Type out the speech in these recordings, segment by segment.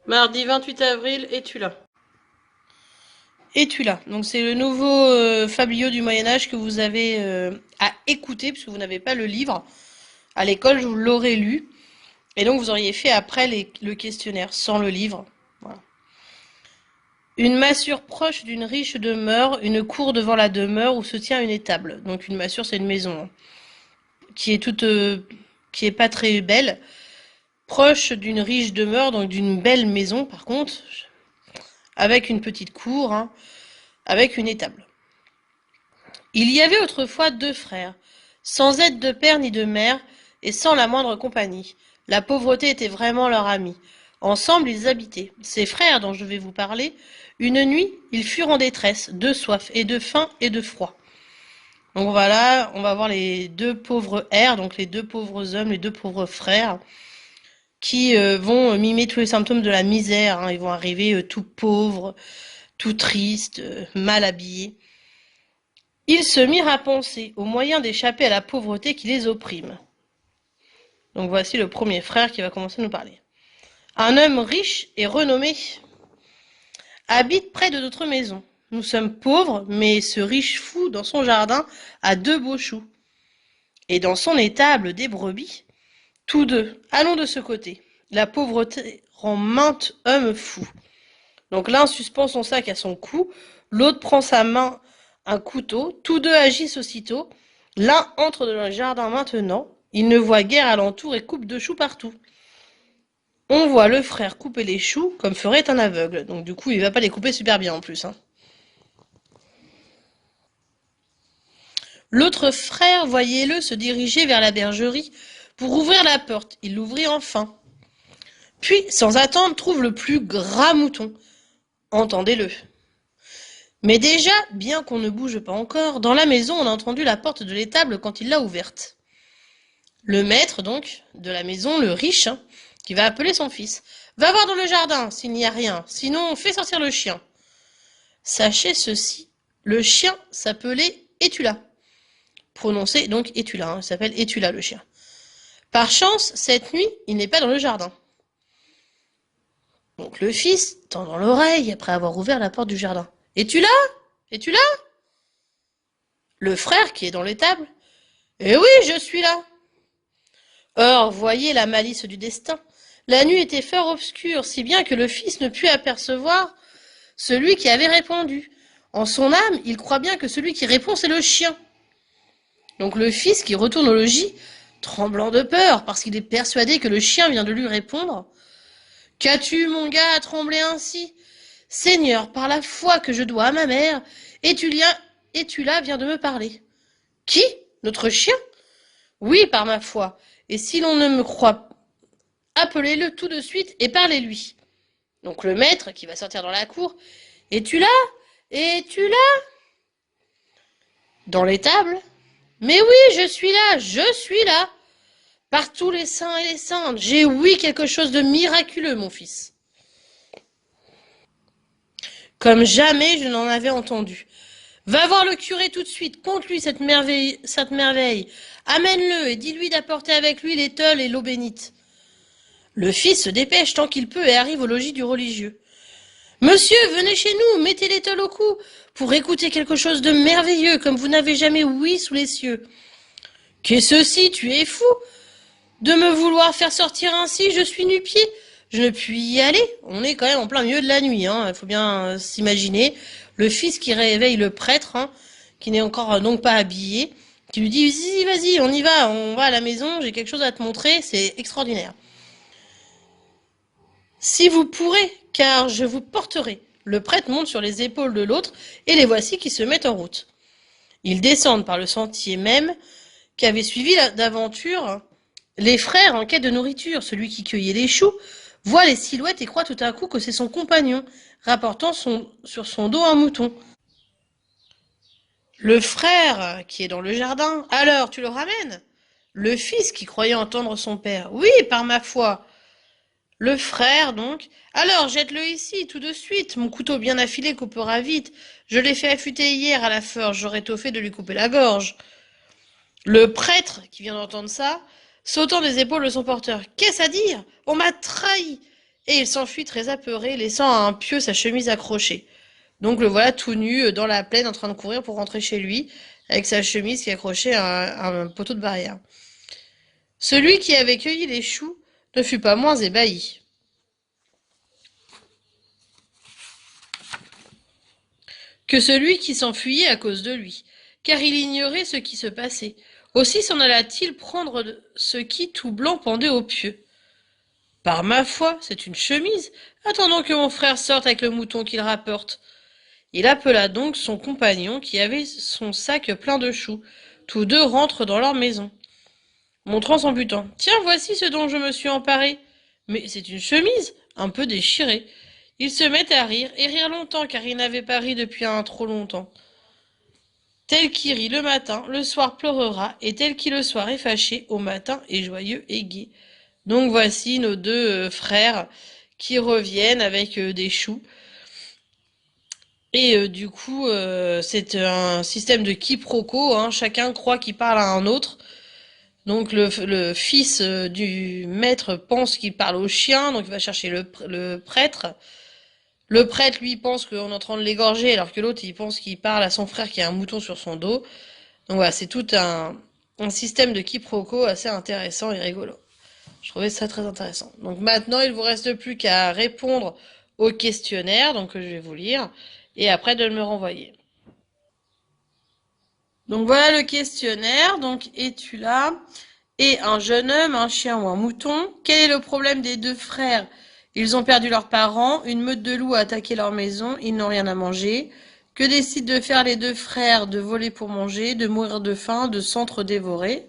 Mardi 28 avril, es-tu là? Es-tu là? Donc c'est le nouveau fabliau du Moyen-Âge que vous avez à écouter, puisque vous n'avez pas le livre. À l'école, je vous l'aurais lu. Et donc vous auriez fait après le questionnaire, sans le livre. Voilà. Une massure proche d'une riche demeure, une cour devant la demeure où se tient une étable. Donc une massure, c'est une maison hein, qui est toute, qui est pas très belle. Proche d'une riche demeure, donc d'une belle maison par contre, avec une petite cour, hein, avec une étable. Il y avait autrefois deux frères, sans aide de père ni de mère, et sans la moindre compagnie. La pauvreté était vraiment leur amie. Ensemble ils habitaient. Ces frères dont je vais vous parler, une nuit, ils furent en détresse, de soif, et de faim, et de froid. Donc voilà, on va voir les deux pauvres R, donc les deux pauvres hommes, les deux pauvres frères, qui vont mimer tous les symptômes de la misère. Hein. Ils vont arriver tout pauvres, tout tristes, mal habillés. Ils se mirent à penser aux moyens d'échapper à la pauvreté qui les opprime. Donc voici le premier frère qui va commencer à nous parler. Un homme riche et renommé habite près de notre maison. Nous sommes pauvres, mais ce riche fou, dans son jardin, a deux beaux choux. Et dans son étable des brebis. Tous deux, allons de ce côté. La pauvreté rend maint homme fou. Donc l'un suspend son sac à son cou, l'autre prend sa main un couteau, tous deux agissent aussitôt. L'un entre dans le jardin maintenant, il ne voit guère alentour et coupe de choux partout. On voit le frère couper les choux comme ferait un aveugle. Donc du coup, il va pas les couper super bien en plus. Hein. L'autre frère, voyez-le, se diriger vers la bergerie pour ouvrir la porte. Il l'ouvrit enfin. Puis, sans attendre, trouve le plus gras mouton. Entendez-le. Mais déjà, bien qu'on ne bouge pas encore, dans la maison on a entendu la porte de l'étable quand il l'a ouverte. Le maître, donc, de la maison, le riche, hein, qui va appeler son fils. Va voir dans le jardin s'il n'y a rien, sinon fais sortir le chien. Sachez ceci, le chien s'appelait Étula. Prononcé donc Étula, hein, il s'appelle Étula le chien. Par chance, cette nuit, il n'est pas dans le jardin. Donc le fils tend l'oreille après avoir ouvert la porte du jardin. Es-tu là? Es-tu là? Le frère qui est dans l'étable. Eh oui, je suis là. Or, voyez la malice du destin. La nuit était fort obscure, si bien que le fils ne put apercevoir celui qui avait répondu. En son âme, il croit bien que celui qui répond, c'est le chien. Donc le fils qui retourne au logis, tremblant de peur, parce qu'il est persuadé que le chien vient de lui répondre. Qu'as-tu, mon gars, à trembler ainsi? Seigneur, par la foi que je dois à ma mère, Étula vient de me parler. Qui? Notre chien? Oui, par ma foi. Et si l'on ne me croit, appelez-le tout de suite et parlez-lui. Donc le maître, qui va sortir dans la cour, es-tu là? Es-tu là? Dans l'étable? Mais oui, je suis là, je suis là. Par tous les saints et les saintes, j'ai oui quelque chose de miraculeux, mon fils. Comme jamais je n'en avais entendu. Va voir le curé tout de suite, conte-lui cette merveille, Amène-le et dis-lui d'apporter avec lui l'étole et l'eau bénite. Le fils se dépêche tant qu'il peut et arrive au logis du religieux. Monsieur, venez chez nous, mettez l'étole au cou, pour écouter quelque chose de merveilleux, comme vous n'avez jamais ouï sous les cieux. Qu'est-ce ceci, tu es fou? De me vouloir faire sortir ainsi, je suis nu-pied. Je ne puis y aller. On est quand même en plein milieu de la nuit, hein. Il faut bien s'imaginer. Le fils qui réveille le prêtre, hein, qui n'est encore donc pas habillé, qui lui dit, vas-y, on y va, on va à la maison, j'ai quelque chose à te montrer, c'est extraordinaire. Si vous pourrez, car je vous porterai. Le prêtre monte sur les épaules de l'autre, et les voici qui se mettent en route. Ils descendent par le sentier même qu'avaient suivi d'aventure les frères en quête de nourriture. Celui qui cueillait les choux voit les silhouettes et croit tout à coup que c'est son compagnon, rapportant sur son dos un mouton. Le frère qui est dans le jardin, alors tu le ramènes? Le fils qui croyait entendre son père, oui, par ma foi. Le frère, donc, alors jette-le ici, tout de suite, mon couteau bien affilé coupera vite. Je l'ai fait affûter hier à la forge, j'aurais tôt fait de lui couper la gorge. Le prêtre, qui vient d'entendre ça, sautant des épaules de son porteur. Qu'est-ce à dire? On m'a trahi. et il s'enfuit très apeuré, laissant à un pieu sa chemise accrochée. Donc le voilà tout nu dans la plaine en train de courir pour rentrer chez lui, avec sa chemise qui est accrochée à un poteau de barrière. Celui qui avait cueilli les choux ne fut pas moins ébahi que celui qui s'enfuyait à cause de lui, car il ignorait ce qui se passait. Aussi s'en alla-t-il prendre ce qui tout blanc pendait au pieu. Par ma foi, c'est une chemise. Attendons que mon frère sorte avec le mouton qu'il rapporte. Il appela donc son compagnon qui avait son sac plein de choux. Tous deux rentrent dans leur maison, montrant son butin. Tiens, voici ce dont je me suis emparé. Mais c'est une chemise, un peu déchirée. Ils se mettent à rire, et rire longtemps, car ils n'avaient pas ri depuis un trop longtemps. Tel qui rit le matin, le soir pleurera, et tel qui le soir est fâché, au matin est joyeux et gai. Donc voici nos deux frères qui reviennent avec des choux. Et du coup, c'est un système de quiproquo, hein. Chacun croit qu'il parle à un autre. Donc le fils du maître pense qu'il parle au chien, donc il va chercher le prêtre. Le prêtre, lui, pense qu'on est en train de l'égorger, alors que l'autre, il pense qu'il parle à son frère qui a un mouton sur son dos. Donc voilà, c'est tout un système de quiproquo assez intéressant et rigolo. Je trouvais ça très intéressant. Donc maintenant, il ne vous reste plus qu'à répondre au questionnaire, donc que je vais vous lire, et après de me renvoyer. Donc voilà le questionnaire. Donc es-tu là? Et un jeune homme, un chien ou un mouton? Quel est le problème des deux frères? Ils ont perdu leurs parents, une meute de loups a attaqué leur maison, ils n'ont rien à manger. Que décident de faire les deux frères? De voler pour manger, de mourir de faim, de s'entre-dévorer.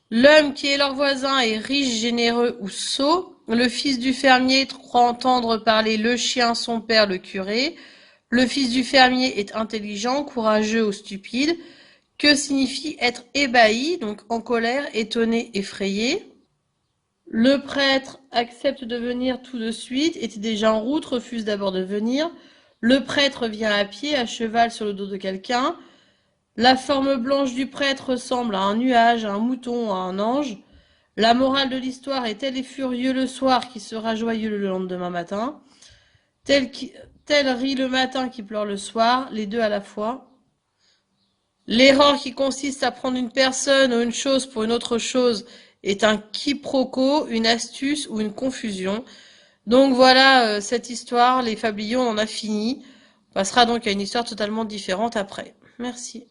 L'homme qui est leur voisin est riche, généreux ou sot. Le fils du fermier croit entendre parler le chien, son père, le curé. Le fils du fermier est intelligent, courageux ou stupide. Que signifie être ébahi, donc en colère, étonné, effrayé? Le prêtre accepte de venir tout de suite, était déjà en route, refuse d'abord de venir. Le prêtre vient à pied, à cheval sur le dos de quelqu'un. La forme blanche du prêtre ressemble à un nuage, à un mouton, à un ange. La morale de l'histoire est tel est furieux le soir qui sera joyeux le lendemain matin. Tel rit le matin qui pleure le soir, les deux à la fois. L'erreur qui consiste à prendre une personne ou une chose pour une autre chose est un quiproquo, une astuce ou une confusion. Donc voilà cette histoire, les Fabliaux, on en a fini. On passera donc à une histoire totalement différente après. Merci.